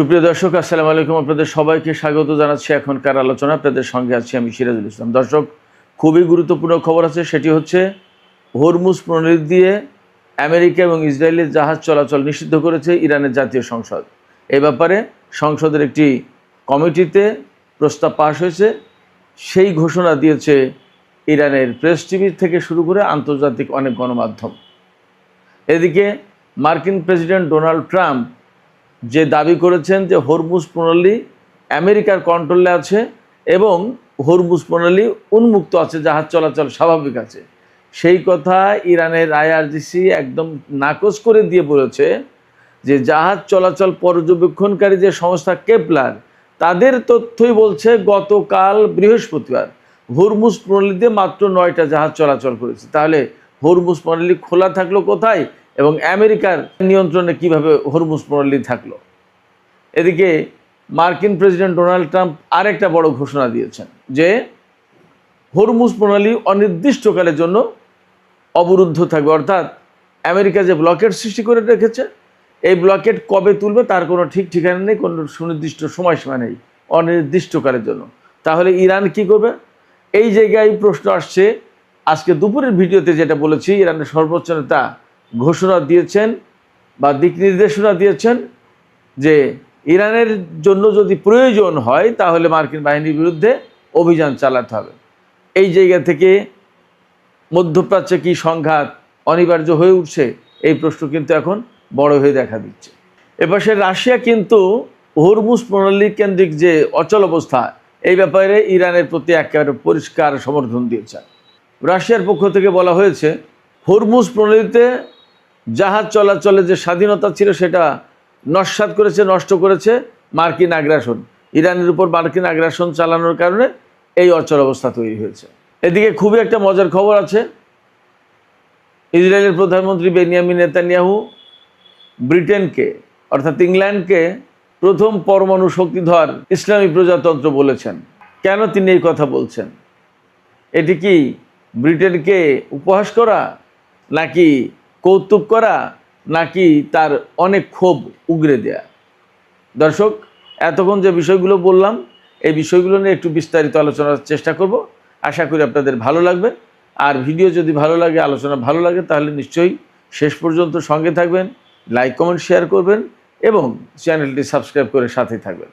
সুপ্রিয় দর্শক, আসসালামু আলাইকুম। আপনাদের সবাইকে স্বাগত জানাচ্ছি এখনকার আলোচনা। আপনাদের সঙ্গে আছি আমি সিরাজুল ইসলাম। দর্শক, খুবই গুরুত্বপূর্ণ খবর আছে, সেটি হচ্ছে হরমুজ প্রণালী দিয়ে আমেরিকা এবং ইসরায়েলের জাহাজ চলাচল নিষিদ্ধ করেছে ইরানের জাতীয় সংসদ। এই ব্যাপারে সংসদের একটি কমিটিতে প্রস্তাব পাশ হয়েছে। সেই ঘোষণা দিয়েছে ইরানের প্রেস টিভি থেকে শুরু করে আন্তর্জাতিক অনেক গণমাধ্যম। এদিকে মার্কিন প্রেসিডেন্ট ডোনাল্ড ট্রাম্প যে দাবি করেছেন যে হরমুজ প্রণালী আমেরিকার কন্ট্রোলে আছে এবং হরমুজ প্রণালী উন্মুক্ত আছে, জাহাজ চলাচল স্বাভাবিক আছে, সেই কথা ইরানের আইআরজিসি একদম নাকচ করে দিয়ে বলেছে যে জাহাজ চলাচল পর্যবেক্ষণকারী যে সংস্থা কেপলার, তাদের তথ্যই বলছে গতকাল বৃহস্পতিবার হরমুজ প্রণালীতে মাত্র 9টা জাহাজ চলাচল করেছে। তাহলে হরমুজ প্রণালী খোলা থাকলো কোথায় এবং আমেরিকার নিয়ন্ত্রণে কিভাবে হরমুজ প্রণালী থাকলো? এদিকে মার্কিন প্রেসিডেন্ট ডোনাল্ড ট্রাম্প আরেকটা বড় ঘোষণা দিয়েছেন যে হরমুজ প্রণালী অনির্দিষ্টকালের জন্য অবরুদ্ধ থাকবে। অর্থাৎ আমেরিকা যে ব্লকেট সৃষ্টি করে রেখেছে, এই ব্লকেট কবে তুলবে তার কোনো ঠিক ঠিকানা নেই, কোনো সুনির্দিষ্ট সময়সীমা নেই, অনির্দিষ্টকালের জন্য। তাহলে ইরান কি করবে? এই জায়গায় প্রশ্ন আসছে। আজকে দুপুরের ভিডিওতে যেটা বলেছি, ইরানের সর্বোচ্চ নেতা ঘোষণা দিয়েছেন বা দিক নির্দেশনা দিয়েছেন যে ইরানের জন্য যদি প্রয়োজন হয় তাহলে মার্কিন বাহিনীর বিরুদ্ধে অভিযান চালাতে হবে। এই জায়গা থেকে মধ্যপ্রাচ্যে কি সংঘাত অনিবার্য হয়ে উঠছে, এই প্রশ্ন কিন্তু এখন বড় হয়ে দেখা দিচ্ছে। এপাশে রাশিয়া কিন্তু হরমুজ প্রণালী কেন্দ্রিক যে অচল অবস্থা, এই ব্যাপারে ইরানের প্রতি একেবারে পরিষ্কার সমর্থন দিয়েছে। রাশিয়ার পক্ষ থেকে বলা হয়েছে হরমুজ প্রণালীতে জাহাজ চলাচলের যে স্বাধীনতা ছিল সেটা নস্যাৎ করেছে, নষ্ট করেছে মার্কিন আগ্রাসন। ইরানের উপর মার্কিন আগ্রাসন চালানোর কারণে এই অচল অবস্থা তৈরি হয়েছে। এদিকে খুবই একটা মজার খবর আছে। ইসরায়েলের প্রধানমন্ত্রী বেনিয়ামিন নেতানিয়াহু ব্রিটেনকে অর্থাৎ ইংল্যান্ডকে প্রথম পরমাণু শক্তিধর ইসলামী প্রজাতন্ত্র বলেছেন। কেন তিনি এই কথা বলছেন? এটি কি ব্রিটেনকে উপহাস করা, নাকি কৌতুক করা, নাকি তার অনেক ক্ষোভ উগরে দেয়া? দর্শক, এতক্ষণ যে বিষয়গুলো বললাম, এই বিষয়গুলো নিয়ে একটু বিস্তারিত আলোচনার চেষ্টা করব। আশা করি আপনাদের ভালো লাগবে। আর ভিডিও যদি ভালো লাগে, আলোচনা ভালো লাগে, তাহলে নিশ্চয়ই শেষ পর্যন্ত সঙ্গে থাকবেন, লাইক কমেন্ট শেয়ার করবেন এবং চ্যানেলটি সাবস্ক্রাইব করে সাথেই থাকবেন।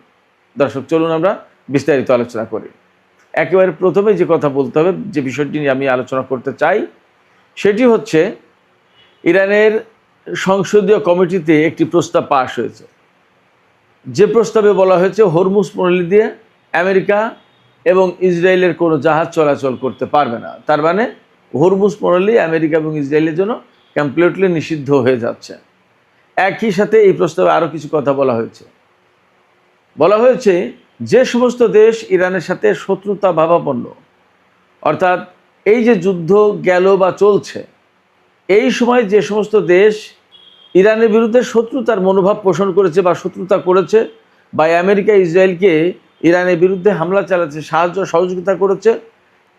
দর্শক, চলুন আমরা বিস্তারিত আলোচনা করি। একেবারে প্রথমে যে কথা বলতে হবে, যে বিষয়টি নিয়ে আমি আলোচনা করতে চাই, সেটি হচ্ছে ইরানের সংসদীয় কমিটিতে একটি প্রস্তাব পাশ হয়েছে। যে প্রস্তাবে বলা হয়েছে হরমুজ প্রণালী দিয়ে আমেরিকা এবং ইসরায়েলের কোনো জাহাজ চলাচল করতে পারবে না। তার মানে হরমুজ প্রণালী আমেরিকা এবং ইসরায়েলের জন্য কমপ্লিটলি নিষিদ্ধ হয়ে যাচ্ছে। একই সাথে এই প্রস্তাবে আরও কিছু কথা বলা হয়েছে। বলা হয়েছে যে সমস্ত দেশ ইরানের সাথে শত্রুতা ভাবাপন্ন, অর্থাৎ এই যে যুদ্ধ গেল বা চলছে, এই সময় যে সমস্ত দেশ ইরানের বিরুদ্ধে শত্রুতার মনোভাব পোষণ করেছে বা শত্রুতা করেছে, বা আমেরিকা ইসরায়েলকে ইরানের বিরুদ্ধে হামলা চালাচ্ছে, সাহায্য সহযোগিতা করেছে,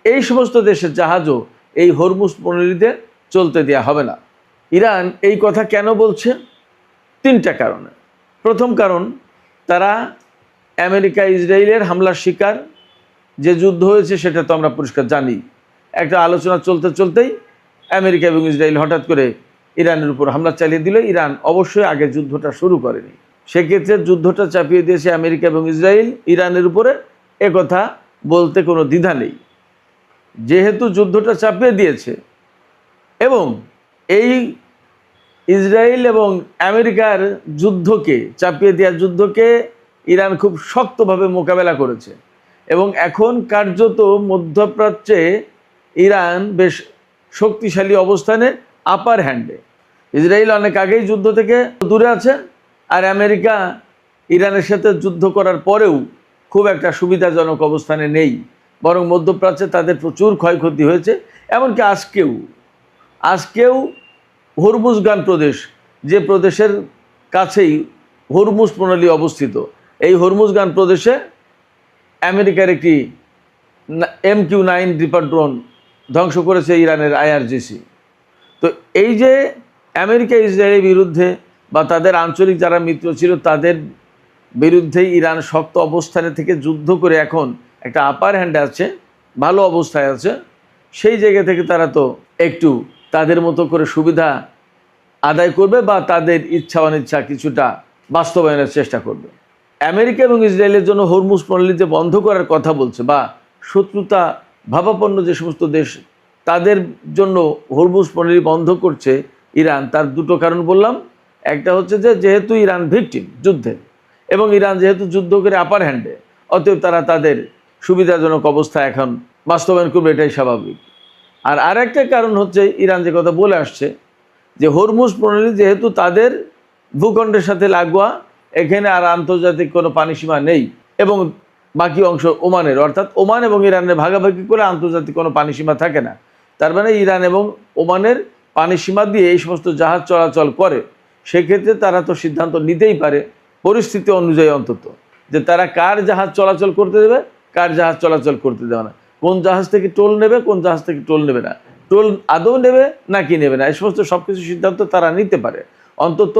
এই সমস্ত দেশের জাহাজও এই হরমুজ প্রণালীতে চলতে দেওয়া হবে না। ইরান এই কথা কেন বলছে? 3টা কারণে। প্রথম কারণ, তারা আমেরিকা ইসরায়েলের হামলার শিকার। যে যুদ্ধ হয়েছে সেটা তো আমরা পরিষ্কার জানি। একটা আলোচনা চলতে চলতেই আমেরিকা এবং ইসরায়েল হঠাৎ করে ইরানের উপর হামলা চালিয়ে দিল। ইরান অবশ্যই আগে যুদ্ধটা শুরু করেনি, সেক্ষেত্রে যুদ্ধটা চাপিয়ে দিয়েছে আমেরিকা এবং ইসরায়েল ইরানের উপরে, একথা বলতে কোনো দ্বিধা নেই। যেহেতু যুদ্ধটা চাপিয়ে দিয়েছে এবং এই ইসরায়েল এবং আমেরিকার যুদ্ধকে, চাপিয়ে দেওয়ার যুদ্ধকে ইরান খুব শক্তভাবে মোকাবেলা করেছে এবং এখন কার্যত মধ্যপ্রাচ্যে ইরান বেশ শক্তিশালী অবস্থানে, আপার হ্যান্ডে। ইসরায়েল অনেক আগেই যুদ্ধ থেকে দূরে আছে, আর আমেরিকা ইরানের সাথে যুদ্ধ করার পরেও খুব একটা সুবিধাজনক অবস্থানে নেই, বরং মধ্যপ্রাচ্যে তাদের প্রচুর ক্ষয়ক্ষতি হয়েছে। এমনকি আজকেও হরমুজগান প্রদেশ, যে প্রদেশের কাছেই হরমুজ প্রণালী অবস্থিত, এই হরমুজগান প্রদেশে আমেরিকার একটি MQ-9 রিপার ড্রোন ধ্বংস করেছে ইরানের আইআরজিসি। তো এই যে আমেরিকা ইসরায়েলের বিরুদ্ধে বা তাদের আঞ্চলিক যারা মিত্র ছিল তাদের বিরুদ্ধে ইরান শক্ত অবস্থানে থেকে যুদ্ধ করে এখন একটা আপার হ্যান্ডে আছে, ভালো অবস্থায় আছে, সেই জায়গা থেকে তারা তো একটু তাদের মতো করে সুবিধা আদায় করবে বা তাদের ইচ্ছা অনিচ্ছা কিছুটা বাস্তবায়নের চেষ্টা করবে। আমেরিকা এবং ইসরায়েলের জন্য হরমুজ প্রণালী যে বন্ধ করার কথা বলছে বা শত্রুতা ভাবাপন্ন যে সমস্ত দেশ তাদের জন্য হরমুজ প্রণালী বন্ধ করছে ইরান, তার দুটো কারণ বললাম। একটা হচ্ছে যে যেহেতু ইরান ভিকটিম যুদ্ধে এবং ইরান যেহেতু যুদ্ধ করে আপার হ্যান্ডে, অতএব তারা তাদের সুবিধাজনক অবস্থা এখন বাস্তবায়ন করবে, এটাই স্বাভাবিক। আর আরেকটা কারণ হচ্ছে ইরান যে কথা বলে আসছে যে হরমুজ প্রণালী যেহেতু তাদের ভূখণ্ডের সাথে লাগোয়া, এখানে আর আন্তর্জাতিক কোনো পানিসীমা নেই এবং বাকি অংশ ওমানের, অর্থাৎ ওমান এবং ইরানের ভাগাভাগি করে আন্তর্জাতিক কোনো পানিসীমা থাকে না। তার মানে ইরান এবং ওমানের পানিসীমা দিয়ে এই সমস্ত জাহাজ চলাচল করে। সেক্ষেত্রে তারা তো সিদ্ধান্ত নিতেই পারে পরিস্থিতি অনুযায়ী অন্তত যে তারা কার জাহাজ চলাচল করতে দেবে, কার জাহাজ চলাচল করতে দেবে না, কোন জাহাজ থেকে টোল নেবে, কোন জাহাজ থেকে টোল নেবে না, টোল আদৌ নেবে নাকি নেবে না, এই সমস্ত সব কিছু সিদ্ধান্ত তারা নিতে পারে। অন্তত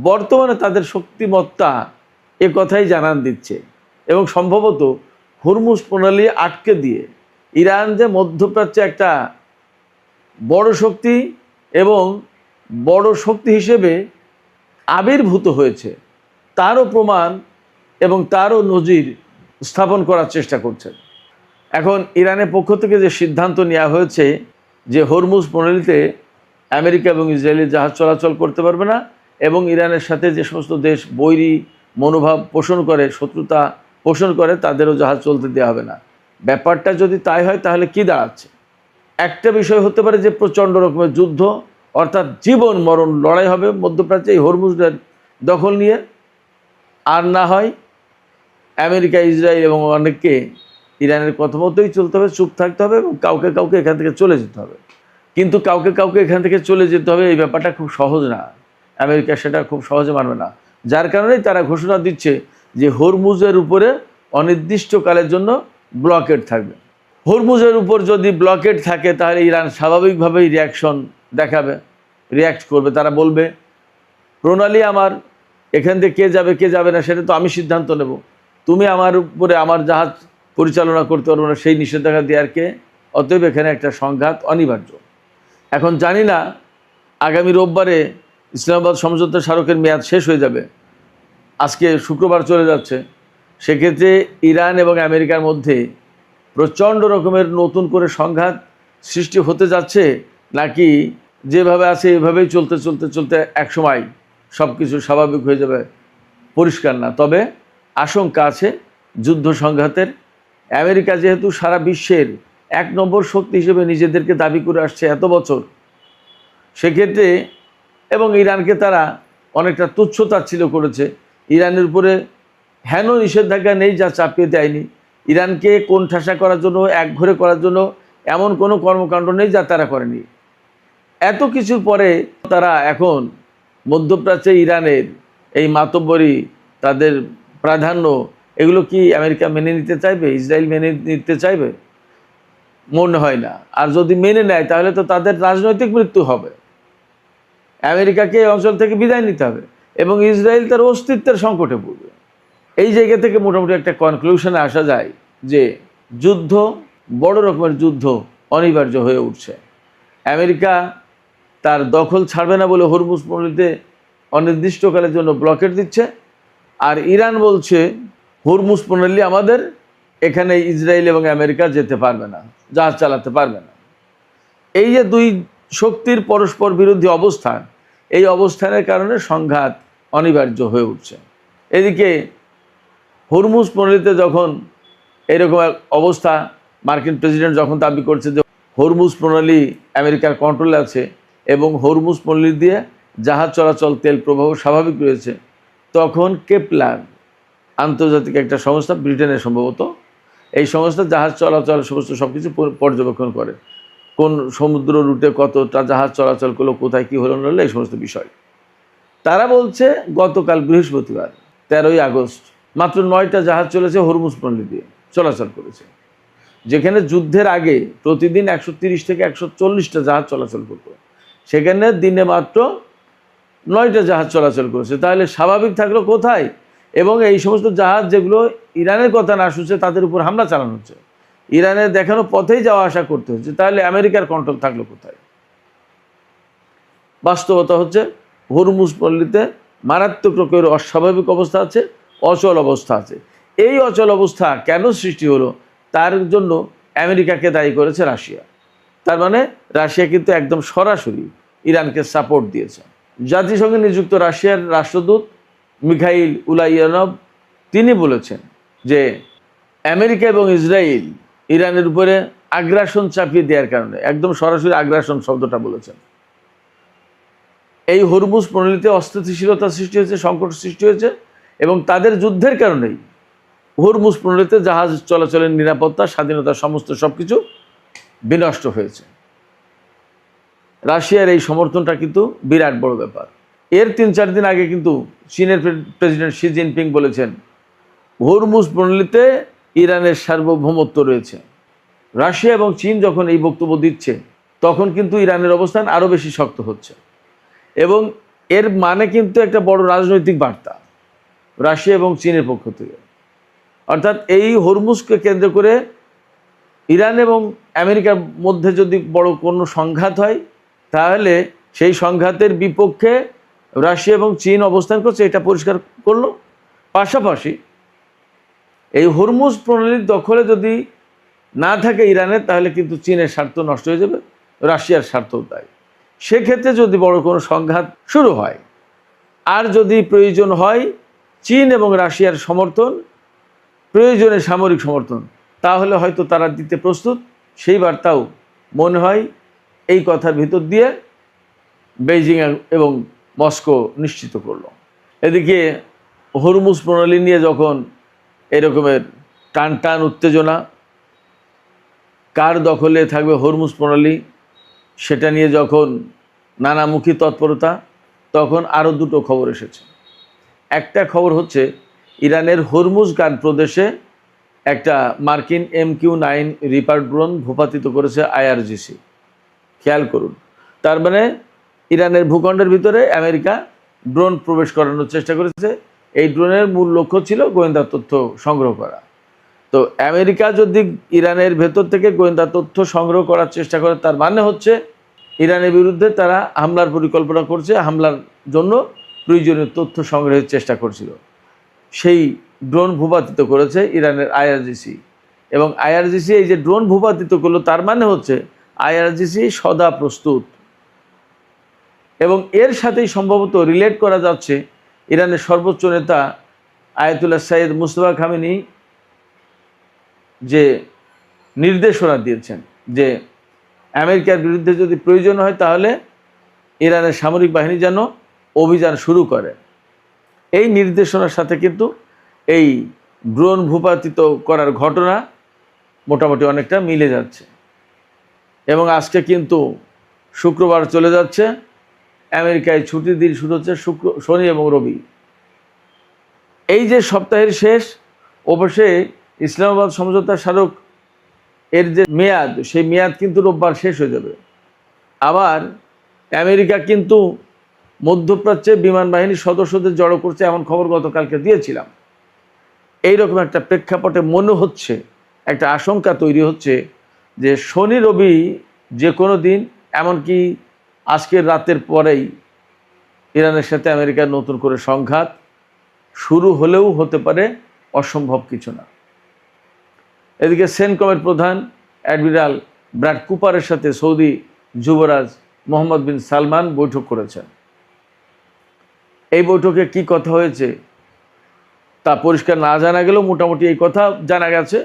বর্তমানে তাদের শক্তিমত্তা এ কথাই জানান দিচ্ছে। এবং সম্ভবত হরমুজ প্রণালী আটকে দিয়ে ইরান যে মধ্যপ্রাচ্যে একটা বড় শক্তি এবং বড় শক্তি হিসেবে আবির্ভূত হয়েছে তারও প্রমাণ এবং তারও নজির স্থাপন করার চেষ্টা করছেন। এখন ইরানের পক্ষ থেকে যে সিদ্ধান্ত নেওয়া হয়েছে যে হরমুজ প্রণালীতে আমেরিকা এবং ইসরায়েলের জাহাজ চলাচল করতে পারবে না এবং ইরানের সাথে যে সমস্ত দেশ বৈরী মনোভাব পোষণ করে, শত্রুতা পোষণ করে, তাদেরও জাহাজ চলতে দেওয়া হবে না। ব্যাপারটা যদি তাই হয় তাহলে কি দাঁড়াচ্ছে? একটা বিষয় হতে পারে যে প্রচণ্ড রকমের যুদ্ধ, অর্থাৎ জীবন মরণ লড়াই হবে মধ্যপ্রাচ্যে এই হরমুজের দখল নিয়ে। আর না হয় আমেরিকা, ইসরায়েল এবং অনেককে ইরানের কথা মতোই চলতে হবে, চুপ থাকতে হবে এবং কাউকে কাউকে এখান থেকে চলে যেতে হবে। কিন্তু কাউকে কাউকে এখান থেকে চলে যেতে হবে এই ব্যাপারটা খুব সহজ না, আমেরিকা সেটা খুব সহজে মানবে না। যার কারণেই তারা ঘোষণা দিচ্ছে যে হরমুজের উপরে অনির্দিষ্টকালের জন্য ব্লকেড থাকবে। হরমুজের উপর যদি ব্লকেড থাকে তাহলে ইরান স্বাভাবিকভাবেই রিয়াকশন দেখাবে, রিয়াক্ট করবে। তারা বলবে প্রণালী আমার, এখান থেকে কে যাবে কে যাবে না সেটা তো আমি সিদ্ধান্ত নেব, তুমি আমার উপরে আমার জাহাজ পরিচালনা করতে পারবো না, সেই নিষেধাজ্ঞা দেওয়ার কে? অতএব এখানে একটা সংঘাত অনিবার্য। এখন জানি না আগামী রোববারে ইসলামাবাদ সমঝোতা স্মারকের মেয়াদ শেষ হয়ে যাবে, আজকে শুক্রবার চলে যাচ্ছে। সেক্ষেত্রে ইরান এবং আমেরিকার মধ্যে প্রচণ্ড রকমের নতুন করে সংঘাত সৃষ্টি হতে যাচ্ছে, নাকি যেভাবে আছে এভাবেই চলতে চলতে চলতে একসময় সব কিছু স্বাভাবিক হয়ে যাবে পরিষ্কার না। তবে আশঙ্কা আছে যুদ্ধ সংঘাতের। আমেরিকা যেহেতু সারা বিশ্বের এক নম্বর শক্তি হিসেবে নিজেদেরকে দাবি করে আসছে এত বছর, সেক্ষেত্রে এবং ইরানকে তারা অনেকটা তুচ্ছতাচ্ছিল্য করেছে, ইরানের উপরে হেন নিষেধাজ্ঞা নেই যা চাপিয়ে দেয়নি, ইরানকে কোণঠাসা করার জন্য, একঘরে করার জন্য এমন কোনো কর্মকাণ্ড নেই যা তারা করেনি। এত কিছুর পরে তারা এখন মধ্যপ্রাচ্যে ইরানের এই মাতব্বরি, তাদের প্রাধান্য, এগুলো কি আমেরিকা মেনে নিতে চাইবে, ইসরায়েল মেনে নিতে চাইবে? মনে হয় না। আর যদি মেনে নেয় তাহলে তো তাদের রাজনৈতিক মৃত্যু হবে, আমেরিকাকে এই অঞ্চল থেকে বিদায় নিতে হবে এবং ইসরায়েল তার অস্তিত্বের সংকটে পড়বে। এই জায়গা থেকে মোটামুটি একটা কনক্লুশনে আসা যায় যে যুদ্ধ, বড় রকমের যুদ্ধ অনিবার্য হয়ে উঠছে। আমেরিকা তার দখল ছাড়বে না বলে হরমুজ প্রণালীতে অনির্দিষ্টকালের জন্য ব্লকেট দিচ্ছে, আর ইরান বলছে হরমুজ প্রণালী আমাদের, এখানে ইসরায়েল এবং আমেরিকা যেতে পারবে না, জাহাজ চালাতে পারবে না। এই যে দুই শক্তির পরস্পর বিরোধী অবস্থান, এই অবস্থানের কারণে সংঘাত অনিবার্য হয়ে উঠছে। এদিকে হরমুজ প্রণালীতে যখন এরকম এক অবস্থা, মার্কিন প্রেসিডেন্ট যখন দাবি করছে যে হরমুজ প্রণালী আমেরিকার কন্ট্রোলে আছে এবং হরমুজ প্রণালী দিয়ে জাহাজ চলাচল, তেল প্রবাহ স্বাভাবিক রয়েছে, তখন কেপলার আন্তর্জাতিক একটা সংস্থা, ব্রিটেনের সম্ভবত, এই সংস্থা জাহাজ চলাচল সমস্ত সব কিছু পর্যবেক্ষণ করে, কোন সমুদ্র রুটে কতটা জাহাজ চলাচল করলো, কোথায় কী হলো না হলো, এই সমস্ত বিষয়। তারা বলছে গতকাল বৃহস্পতিবার 13ই আগস্ট মাত্র 9টা জাহাজ চলেছে হরমুজ প্রণালী দিয়ে চলাচল করেছে, যেখানে যুদ্ধের আগে প্রতিদিন 130 থেকে 140টা জাহাজ চলাচল করতো, সেখানে দিনে মাত্র 9টা জাহাজ চলাচল করেছে। তাহলে স্বাভাবিক থাকলো কোথায়? এবং এই সমস্ত জাহাজ যেগুলো ইরানের কথা না শুনছে তাদের উপর হামলা চালানো হচ্ছে, ইরানের দেখানো পথেই যাওয়া আসা করতে হচ্ছে, তাহলে আমেরিকার কন্ট্রোল থাকলো কোথায়? বাস্তবতা হচ্ছে হরমুজ পল্লীতে মারাত্মক রকমের অস্বাভাবিক অবস্থা আছে, অচল অবস্থা আছে। এই অচল অবস্থা কেন সৃষ্টি হলো তার জন্য আমেরিকাকে দায়ী করেছে রাশিয়া। তার মানে রাশিয়া কিন্তু একদম সরাসরি ইরানকে সাপোর্ট দিয়েছে। জাতিসংঘে নিযুক্ত রাশিয়ার রাষ্ট্রদূত মিখাইল উলাইয়ানভ তিনি বলেছেন যে আমেরিকা এবং ইসরায়েল ইরানের উপরে আগ্রাসন চাপিয়ে দেওয়ার কারণে, একদম সরাসরি আগ্রাসন শব্দটা বলেছেন, এই হরমুজ প্রণালীতে অস্থিতিশীলতা সৃষ্টি হয়েছে, সংকট সৃষ্টি হয়েছে এবং তাদের যুদ্ধের কারণেই হরমুজ প্রণালীতে জাহাজ চলাচলের নিরাপত্তা, স্বাধীনতা সমস্ত সব কিছু বিনষ্ট হয়েছে। রাশিয়ার এই সমর্থনটা কিন্তু বিরাট বড় ব্যাপার। এর 3-4 দিন আগে কিন্তু চীনের প্রেসিডেন্ট শি জিনপিং বলেছেন হরমুজ প্রণালীতে ইরানের সার্বভৌমত্ব রয়েছে। রাশিয়া এবং চীন যখন এই বক্তব্য দিচ্ছে তখন কিন্তু ইরানের অবস্থান আরও বেশি শক্ত হচ্ছে এবং এর মানে কিন্তু একটা বড় রাজনৈতিক বার্তা রাশিয়া এবং চীনের পক্ষ থেকে। অর্থাৎ এই হরমুজকে কেন্দ্র করে ইরান এবং আমেরিকার মধ্যে যদি বড় কোনো সংঘাত হয় তাহলে সেই সংঘাতের বিপক্ষে রাশিয়া এবং চীন অবস্থান করছে, এটা পরিষ্কার করলো। পাশাপাশি এই হরমুজ প্রণালীর দখলে যদি না থাকে ইরানের, তাহলে কিন্তু চীনের স্বার্থ নষ্ট হয়ে যাবে, রাশিয়ার স্বার্থও তাই। সেক্ষেত্রে যদি বড় কোনো সংঘাত শুরু হয় আর যদি প্রয়োজন হয় চীন এবং রাশিয়ার সমর্থন, প্রয়োজনে সামরিক সমর্থন, তাহলে হয়তো তারা দিতে প্রস্তুত। সেই বার্তাও মনে হয় এই কথার ভিতর দিয়ে বেইজিং এবং মস্কো নিশ্চিত করলো। এদিকে হরমুজ প্রণালী নিয়ে যখন এরকমের টান টান উত্তেজনা, কার দখলে থাকবে হরমুজ প্রণালী সেটা নিয়ে যখন নানামুখী তৎপরতা, তখন আরও দুটো খবর এসেছে। একটা খবর হচ্ছে ইরানের হরমুজগান প্রদেশে একটা মার্কিন MQ-9 রিপার ড্রোন ভূপাতিত করেছে IRGC। খেয়াল করুন, তার মানে ইরানের ভূখণ্ডের ভিতরে আমেরিকা ড্রোন প্রবেশ করানোর চেষ্টা করেছে। এই ড্রোনের মূল লক্ষ্য ছিল গোয়েন্দা তথ্য সংগ্রহ করা। তো আমেরিকা যদি ইরানের ভেতর থেকে গোয়েন্দা তথ্য সংগ্রহ করার চেষ্টা করে, তার মানে হচ্ছে ইরানের বিরুদ্ধে তারা হামলার পরিকল্পনা করছে, হামলার জন্য প্রয়োজনীয় তথ্য সংগ্রহের চেষ্টা করছিল। সেই ড্রোন ভূপাতিত করেছে ইরানের IRGC এবং IRGC এই যে ড্রোন ভূপাতিত করলো, তার মানে হচ্ছে IRGC সদা প্রস্তুত। এবং এর সাথেই সম্ভবত রিলেট করা যাচ্ছে ইরানের সর্বোচ্চ নেতা আয়াতুল্লাহ সাইয়েদ মুস্তফা খামেনি যে নির্দেশনা দিয়েছেন যে আমেরিকার বিরুদ্ধে যদি প্রয়োজন হয় তাহলে ইরানের সামরিক বাহিনী যেন অভিযান শুরু করে। এই নির্দেশনার সাথে কিন্তু এই ড্রোন ভূপাতিত করার ঘটনা মোটামুটি অনেকটা মিলে যাচ্ছে। এবং আজকে কিন্তু শুক্রবার চলে যাচ্ছে, আমেরিকায় ছুটির দিন শুরু হচ্ছে শনি এবং রবি। এই যে সপ্তাহের শেষ, অবশ্যই ইসলামাবাদ সমঝোতা স্মারক এর যে মেয়াদ, সেই মেয়াদ কিন্তু রোববার শেষ হয়ে যাবে। আবার আমেরিকা কিন্তু মধ্যপ্রাচ্যে বিমান বাহিনীর সদস্যদের জড়ো করছে, এমন খবর গতকালকে দিয়েছিলাম। এইরকম একটা প্রেক্ষাপটে মনে হচ্ছে, একটা আশঙ্কা তৈরি হচ্ছে যে শনি রবি যে কোনো দিন, এমনকি আজকের রাতের পরেই ইরানের সাথে আমেরিকার নতুন করে সংঘাত শুরু হলেও হতে পারে, অসম্ভব কিছু না। এদিকে সেনকমের প্রধান অ্যাডমিরাল ব্র্যাড কুপারের সাথে সৌদি যুবরাজ মোহাম্মদ বিন সালমান বৈঠক করেছেন। এই বৈঠকে কি কথা হয়েছে তা পরিষ্কার না জানা গেলেও মোটামুটি এই কথা জানা গেছে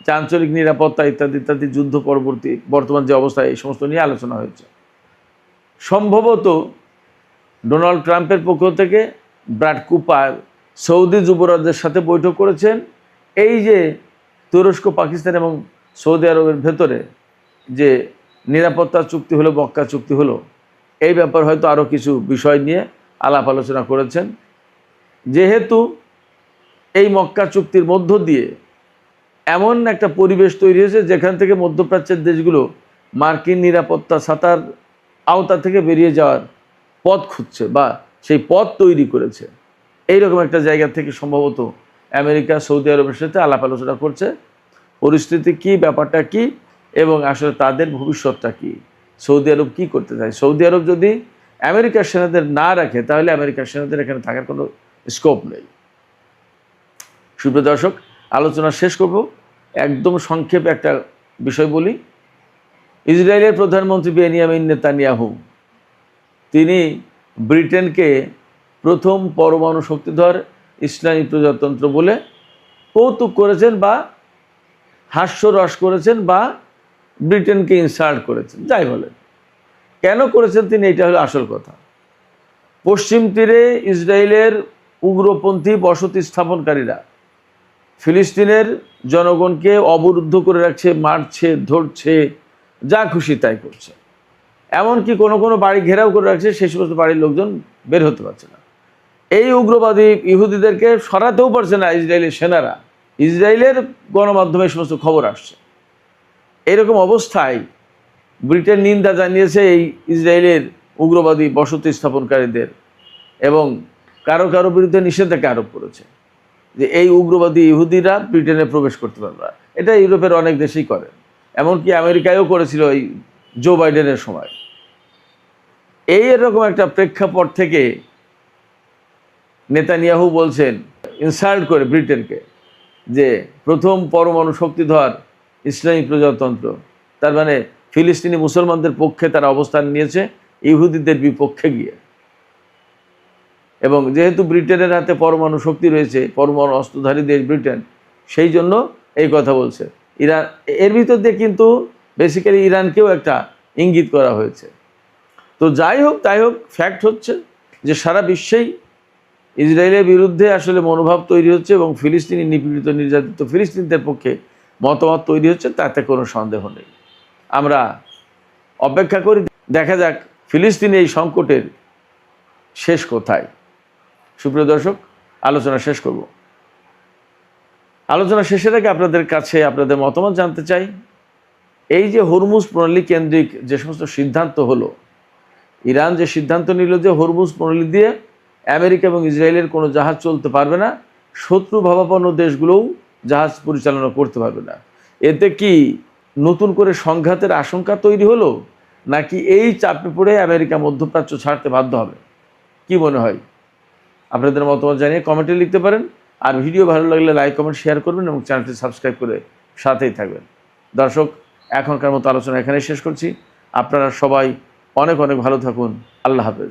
যে আঞ্চলিক নিরাপত্তা ইত্যাদি ইত্যাদি, যুদ্ধ পরবর্তী বর্তমান যে অবস্থা, এই সমস্ত নিয়ে আলোচনা হয়েছে। সম্ভবত ডোনাল্ড ট্রাম্পের পক্ষ থেকে ব্র্যাড কুপার সৌদি যুবরাজের সাথে বৈঠক করেছেন। এই যে তুরস্ক, পাকিস্তান এবং সৌদি আরবের ভেতরে যে নিরাপত্তা চুক্তি হলো, মক্কা চুক্তি হলো, এই ব্যাপার হয়তো আরও কিছু বিষয় নিয়ে আলাপ আলোচনা করেছেন। যেহেতু এই মক্কা চুক্তির মধ্য দিয়ে এমন একটা পরিবেশ তৈরি হয়েছে যেখান থেকে মধ্যপ্রাচ্যের দেশগুলো মার্কিন নিরাপত্তা ছাতার আওতা থেকে বেরিয়ে যাওয়ার পথ খুঁজছে বা সেই পথ তৈরি করেছে। এইরকম একটা জায়গা থেকে সম্ভবত আমেরিকা সৌদি আরবের সাথে আলাপ আলোচনা করছে, পরিস্থিতি কি, ব্যাপারটা কি, এবং আসলে তাদের ভবিষ্যৎটা কি, সৌদি আরব কি করতে চায়। সৌদি আরব যদি আমেরিকার সেনাদের না রাখে তাহলে আমেরিকার সেনাদের এখানে থাকার কোনো স্কোপ নেই। সুপ্রিয় দর্শক, আলোচনা শেষ করব, একদম সংক্ষেপে একটা বিষয় বলি। ইসরায়েলের প্রধানমন্ত্রী বেনিয়ামিন নেতানিয়াহু তিনি ব্রিটেনকে প্রথম পরমাণু শক্তিধর ইসলামী প্রজাতন্ত্র বলে কৌতুক করেছেন বা হাস্যরস করেছেন বা ব্রিটেনকে ইনসাল্ট করেছেন, যাই বলেন। কেন করেছেন তিনি, এটা হলো আসল কথা। পশ্চিম তীরে ইসরায়েলের উগ্রপন্থী বসতি স্থাপনকারীরা ফিলিস্তিনের জনগণকে অবরুদ্ধ করে রাখছে, মারছে, ধরছে, যা খুশি তাই করছে। এমনকি কোনো কোনো বাড়ি ঘেরাও করে রাখছে, সেই সমস্ত বাড়ির লোকজন বের হতে পারছে না। এই উগ্রবাদী ইহুদিদেরকে সরাতেও পারছে না ইসরায়েলের সেনারা। ইসরায়েলের গণমাধ্যমে সমস্ত খবর আসছে। এরকম অবস্থায় ব্রিটেন নিন্দা জানিয়েছে এই ইসরায়েলের উগ্রবাদী বসতি স্থাপনকারীদের এবং কারো কারো বিরুদ্ধে নিষেধাজ্ঞা আরোপ করেছে যে এই উগ্রবাদী ইহুদিরা ব্রিটেনে প্রবেশ করতে পারবে না। এটা ইউরোপের অনেক দেশেই করে, এমনকি আমেরিকায়ও করেছিল এই জো বাইডেনের সময়। এই এরকম একটা প্রেক্ষাপট থেকে নেতানিয়াহু বলছেন, ইনসাল্ট করে ব্রিটেনকে, যে প্রথম পরমাণু শক্তিধর ইসলামী প্রজাতন্ত্র, তার মানে ফিলিস্তিনি মুসলমানদের পক্ষে তারা অবস্থান নিয়েছে ইহুদিদের বিপক্ষে গিয়ে। এবং যেহেতু ব্রিটেনের হাতে পরমাণু শক্তি রয়েছে, পরমাণু অস্ত্রধারী দেশ ব্রিটেন, সেই জন্য এই কথা বলছে। ইরান এর ভিতর দিয়ে কিন্তু বেসিক্যালি ইরানকেও একটা ইঙ্গিত করা হয়েছে। তো যাই হোক তাই হোক, ফ্যাক্ট হচ্ছে যে সারা বিশ্বেই ইসরায়েলের বিরুদ্ধে আসলে মনোভাব তৈরি হচ্ছে এবং ফিলিস্তিনি নিপীড়িত নির্যাতিত ফিলিস্তিনিদের পক্ষে মতামত তৈরি হচ্ছে, তাতে কোনো সন্দেহ নেই। আমরা অপেক্ষা করি, দেখা যাক ফিলিস্তিনি এই সংকটের শেষ কোথায়। সুপ্রিয় দর্শক, আলোচনা শেষ করব। আলোচনা শেষের আগে আপনাদের কাছে আপনাদের মতামত জানতে চাই। এই যে হরমুজ প্রণালী কেন্দ্রিক যে সমস্ত সিদ্ধান্ত হলো, ইরান যে সিদ্ধান্ত নিল যে হরমুজ প্রণালী দিয়ে আমেরিকা এবং ইসরায়েলের কোনো জাহাজ চলতে পারবে না, শত্রু ভাবাপন্ন দেশগুলোও জাহাজ পরিচালনা করতে পারবে না, এতে কি নতুন করে সংঘাতের আশঙ্কা তৈরি হলো, নাকি এই চাপে পড়ে আমেরিকা মধ্যপ্রাচ্য ছাড়তে বাধ্য হবে? কি মনে হয়? আপনাদের মতামত জানিয়ে কমেন্টে লিখতে পারেন। আর ভিডিও ভালো লাগলে লাইক, কমেন্ট, শেয়ার করবেন এবং চ্যানেলটি সাবস্ক্রাইব করে সাথেই থাকবেন। দর্শক, এখনকার মতো আলোচনা এখানেই শেষ করছি। আপনারা সবাই অনেক অনেক ভালো থাকুন। আল্লাহ হাফেজ।